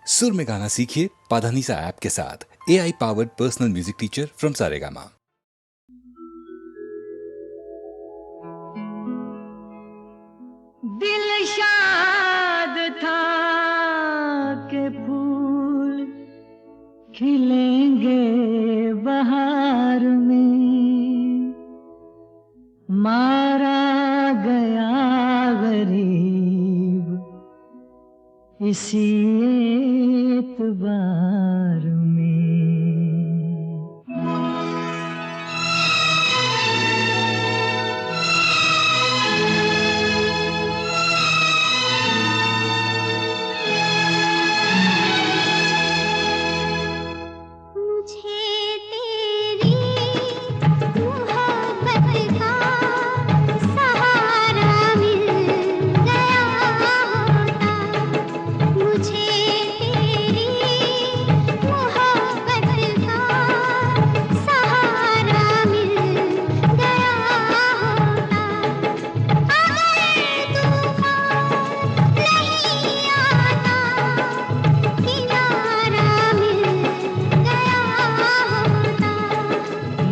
सुर में गाना सीखिए पाधानीसा ऐप के साथ। AI powered personal music teacher from Saregama. दिल शाद था के फूल खिलेंगे बहार में, मारा गया गरीब इसी एतबार में।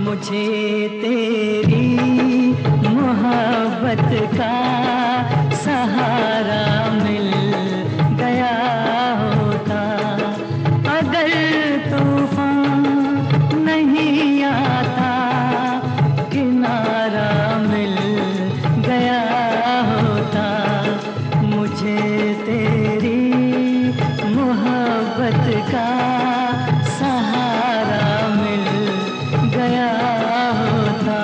मुझे तेरी मोहब्बत का सहारा मिल गया होता, अगर तूफान नहीं आता किनारा मिल गया होता। मुझे तेरी मोहब्बत का सहारा मिल गया होता।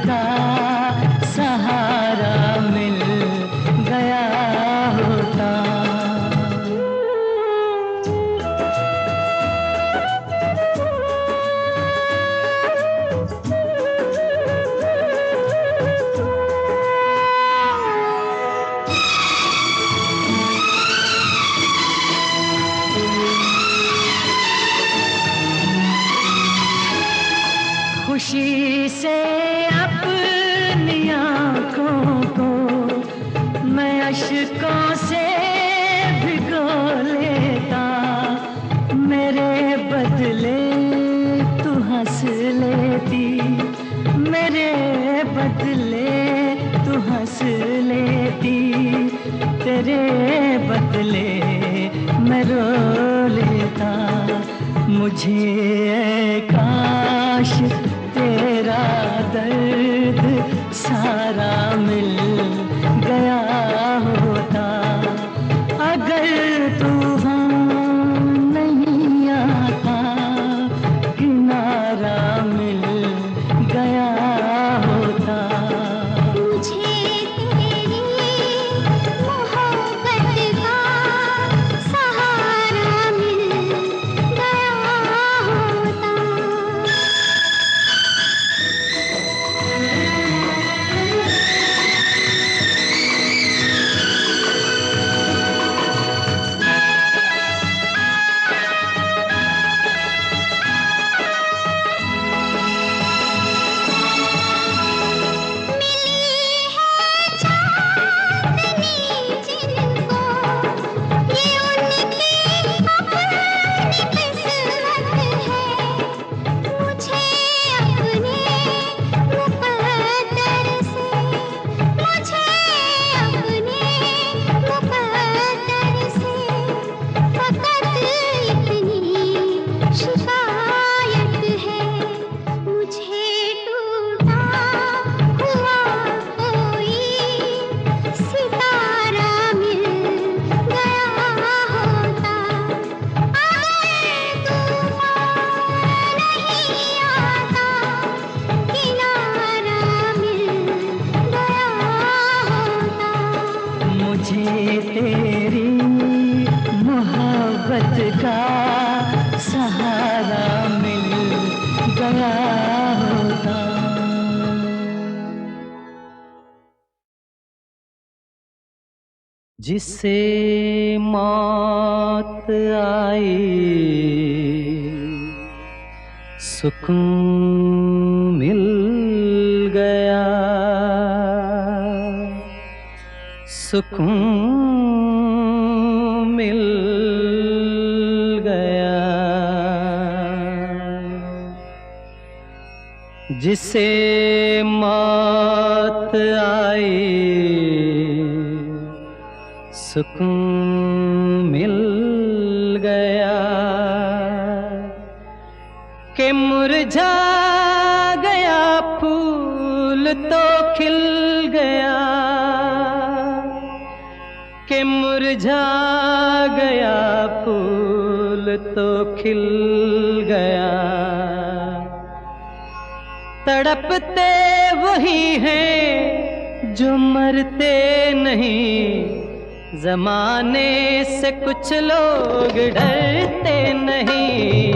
का सहारा मिल गया होता। खुशी से अपनी आँखों को मैं अश्कों से भिगो लेता, मेरे बदले तू हंस लेती, मेरे बदले तू हंस लेती, तेरे बदले मैं रो लेता। मुझे काश तेरा दर्द सारा मिल गया होता, अगर तूफान नहीं आता किनारा मिल गया होता। मुझे तेरी मोहब्बत का सहारा मिल गया होता। का सहारा मिल गया होता। जिसे मौत आई सुकून मिल गया, सुकून मिल गया। जिसे मौत आई सुकून मिल गया, कि मुरझा गया फूल तो खिल गया, कि मुरझा गया फूल तो खिल गया। तड़पते वही हैं जो मरते नहीं, ज़माने से कुछ लोग डरते नहीं,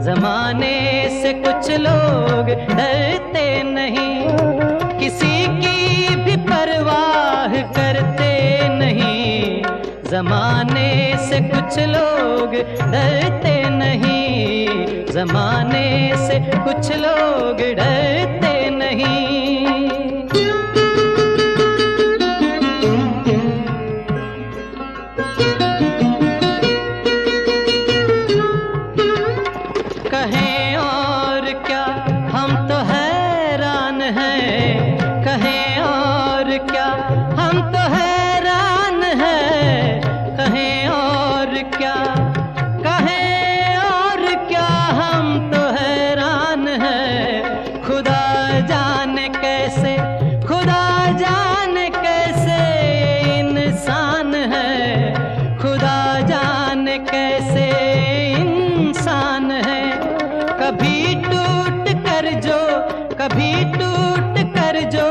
ज़माने से कुछ लोग डरते नहीं, किसी की भी परवाह करते नहीं, ज़माने से कुछ लोग डरते नहीं, ज़माने से कुछ लोग डरते नहीं। कहें और क्या हम तो हैरान हैं, कहें और क्या हम तो हैरान हैं, कहें और क्या, कहें और क्या हम तो हैरान हैं। खुदा जाने कैसे, खुदा जाने कैसे इंसान है, खुदा जाने कैसे इंसान है। कभी टूट कर जो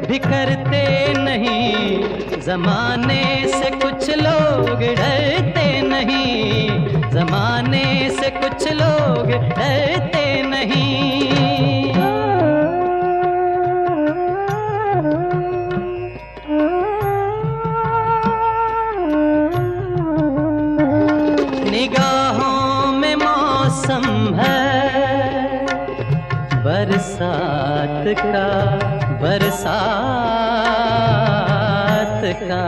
बिखरते नहीं, ज़माने से कुछ लोग डरते नहीं, ज़माने से कुछ लोग डरते नहीं। निगाहों में मौसम है बरसात का, बरसात का।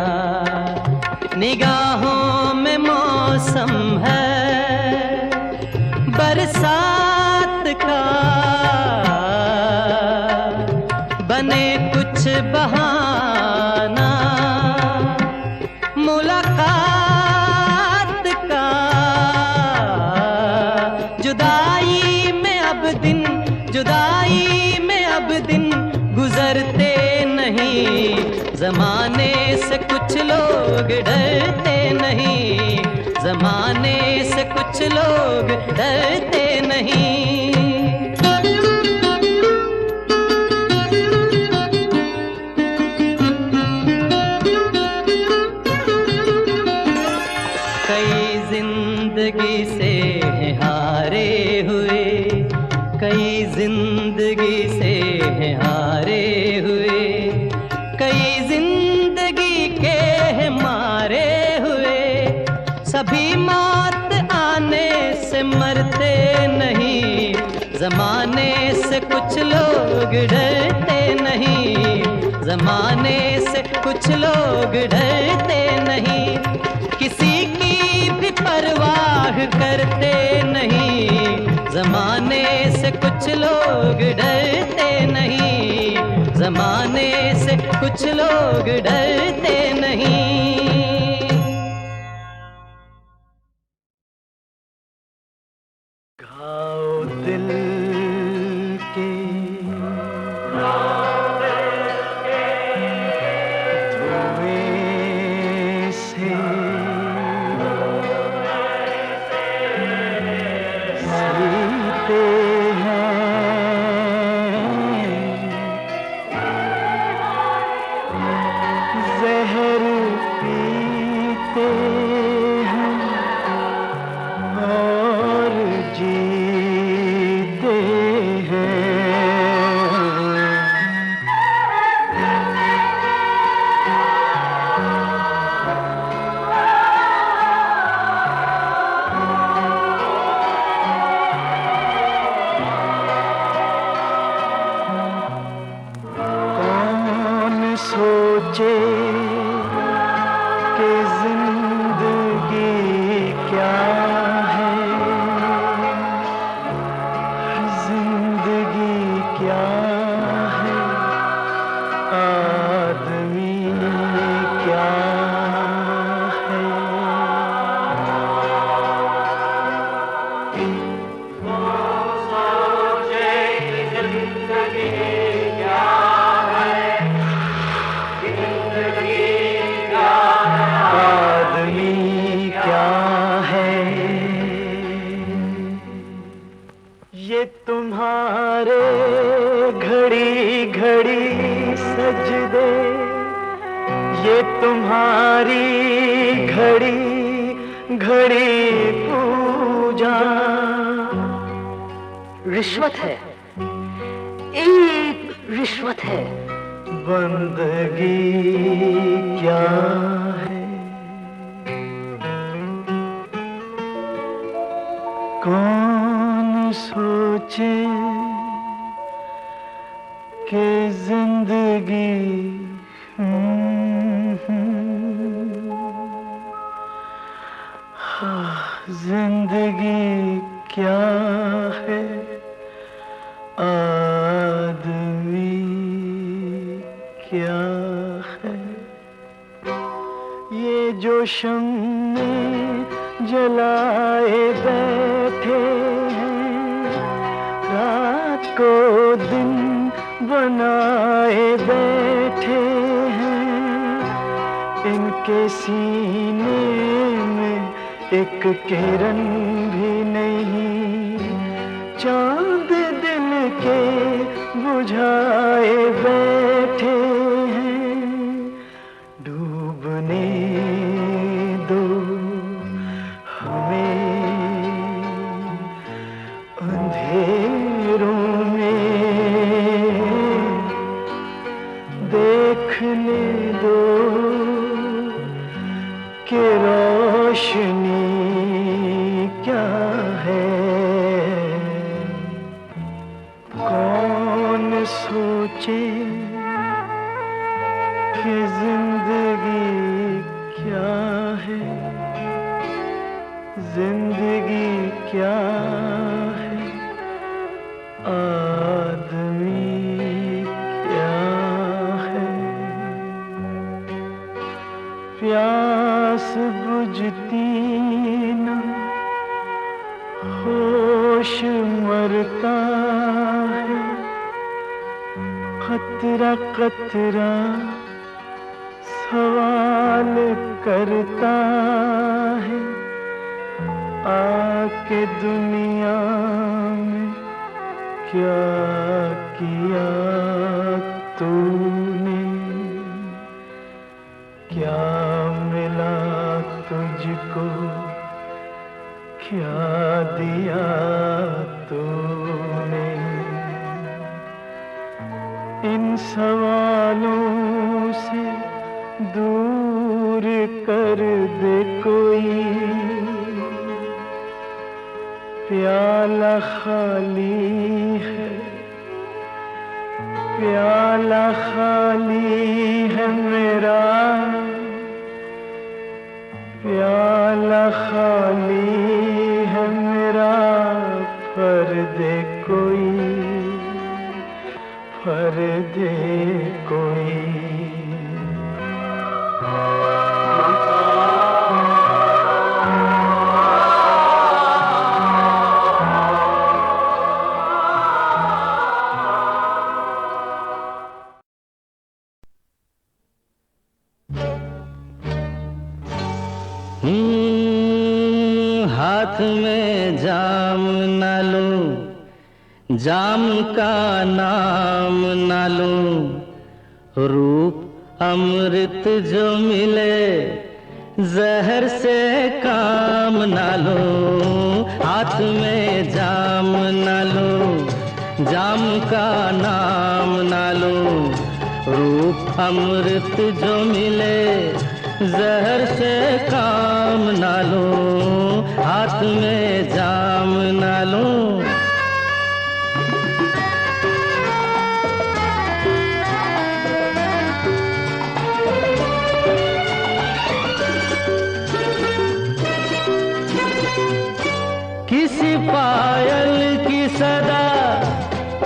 निगाहों में मौसम है बरसात का, बने कुछ बहाना मुलाकात का। जुदाई में अब दिन, जुदाई में अब दिन गुजरते नहीं, ज़माने से कुछ लोग डरते नहीं, ज़माने से कुछ लोग डरते नहीं। कई जिंदगी से हैं हारे हुए, कई जिंदगी से हैं हारे हुए, कई जिंदगी के हैं मारे हुए। सभी मौत आने से मरते नहीं, ज़माने से कुछ लोग डरते नहीं, ज़माने से कुछ लोग डरते नहीं, किसी की भी परवाह करते नहीं, ज़माने से कुछ लोग डरते नहीं, ज़माने से कुछ लोग डरते नहीं। घाव दिल के धुएं से सीते हैं, जहर पीते हैं ये तुम्हारे घड़ी घड़ी सजदे, ये तुम्हारी घड़ी घड़ी पूजा। रिश्वत है, एक रिश्वत है। बंदगी क्या है? कौन सोचे कि जिंदगी जिंदगी क्या है? आदमी क्या है? ये जो शम्मे जलाए बैठे हैं, रात को दिन बनाए बैठे हैं, इनके सीने में एक किरण भी नहीं, चांद दिल के बुझाए बैठे हैं। डूबने दो हमें अंधेरों में, देखने दो कि रोशनी क्या है। कौन सोचे कि जिंदगी क्या है? जिंदगी क्या है? आदमी क्या है? प्यास बुझती न, होश मरता है, कतरा कतरा सवाल करता है। आके दुनिया में क्या किया तूने? क्या मिला तुझको? क्या दिया तूने? इन सवालों से दूर कर दे कोई, प्याला खाली है, प्याला खाली है मेरा, प्याला खाली है मेरा। भर दे कोई, भर दे कोई। हाथ में जाम न लूं, जाम का नाम न लूं, रूप अमृत जो मिले जहर से काम न लूं। हाथ में जाम न लूं, जाम का नाम न लूं, रूप अमृत जो मिले जहर से काम न लूं। हाथ में जाम न लूं। किसी पायल की सदा,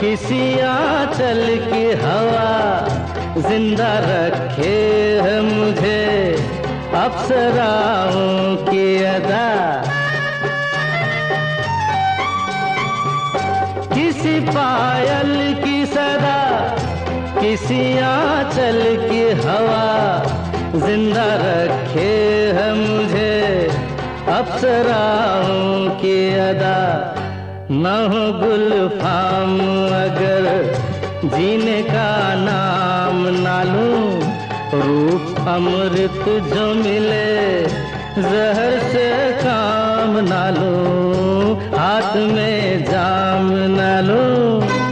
किसी आंचल की हवा, जिंदा रखे है मुझे अप्सराओं की अदा। किसी पायल की सदा, किसी आंचल की हवा, जिंदा रखे है मुझे अप्सराओं की अदा। न हो गुलफाम अगर जीने का नाम ना लूं, रूप अमृत जो मिले जहर से काम ना लूं, हाथ में जाम ना लूं।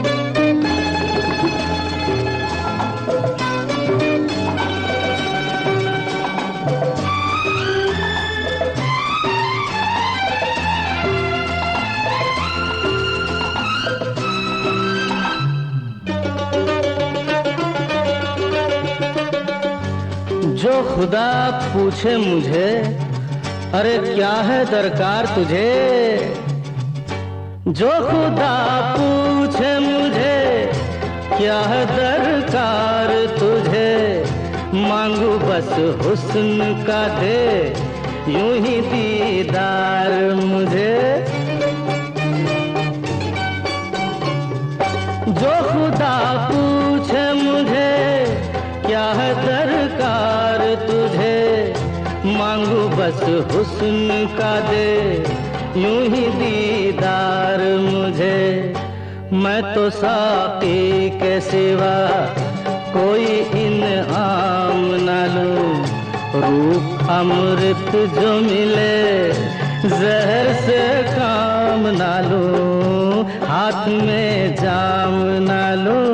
जो खुदा पूछे मुझे, अरे क्या है दरकार तुझे, जो खुदा पूछे मुझे क्या है दरकार तुझे, मांगू बस हुस्न का दे यूं ही दीदार मुझे। जो खुदा पूछे मुझे क्या है दरकार तुझे, मांगू बस हुस्न का दे यूं ही दीदार मुझे। मैं तो साकी के सिवा कोई इनाम न लूं, रूप अमृत जो मिले जहर से काम ना लूं, हाथ में जाम ना लूं।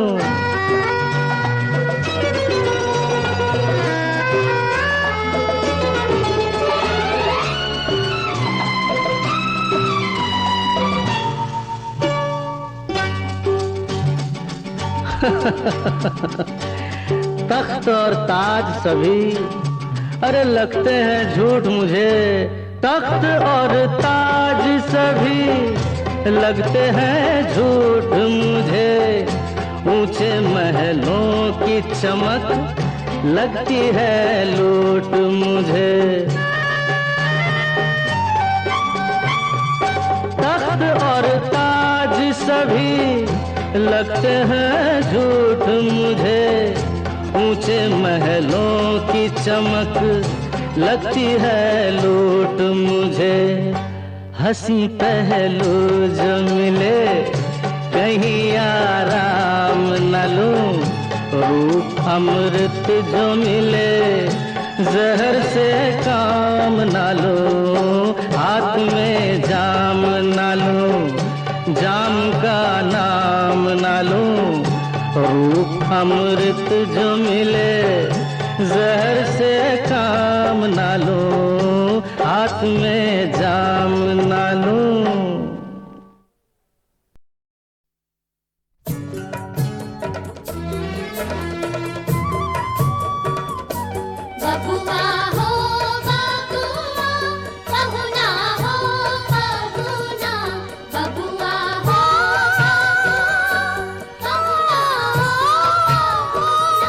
तख्त और ताज सभी अरे लगते हैं झूठ मुझे, तख्त और ताज सभी लगते हैं झूठ मुझे। ऊंचे महलों की चमक लगती है लूट मुझे। तख्त और ताज सभी लगते हैं झूठ मुझे, ऊंचे महलों की चमक लगती है लूट मुझे। हंसी पहलू जो मिले कहीं आराम न लूं, रूप अमृत जो मिले जहर से काम न लूं, हाथ में जाम न लूं, जाम का नाम ना लूं, रूप अमृत जो मिले जहर से काम ना लूं, हाथ में जाम ना लूं। बबुआ हो बबुआ, बहुना हो बहुना, बबुआ हो बहुना बहुना।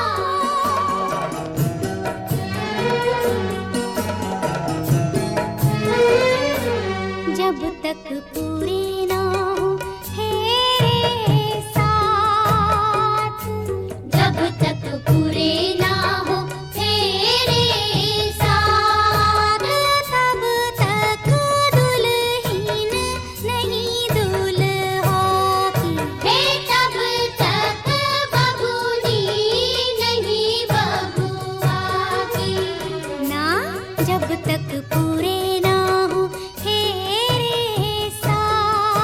जब तक पूरे ना हो तेरे साथ, जब तक पूरे ना हो तेरे साथ, तब तक दुल्हन नहीं दुल्हा की, हे तब तक बबूनी नहीं बबुआ की ना। जब तक पूरे ना हो तेरे साथ।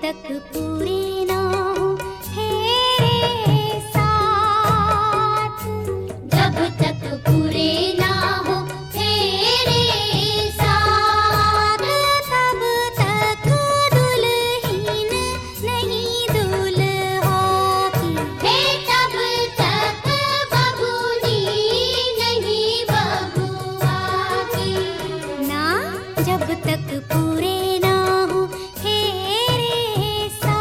तक पूरे ना हो तेरे साथ, जब तक पूरे ना हो तेरे साथ, तब तक दुल्हन नहीं दूल्हा की, हे तब तक बबूनी नहीं बबुआ की, ना जब तक पूरे ना हो तेरे साथ।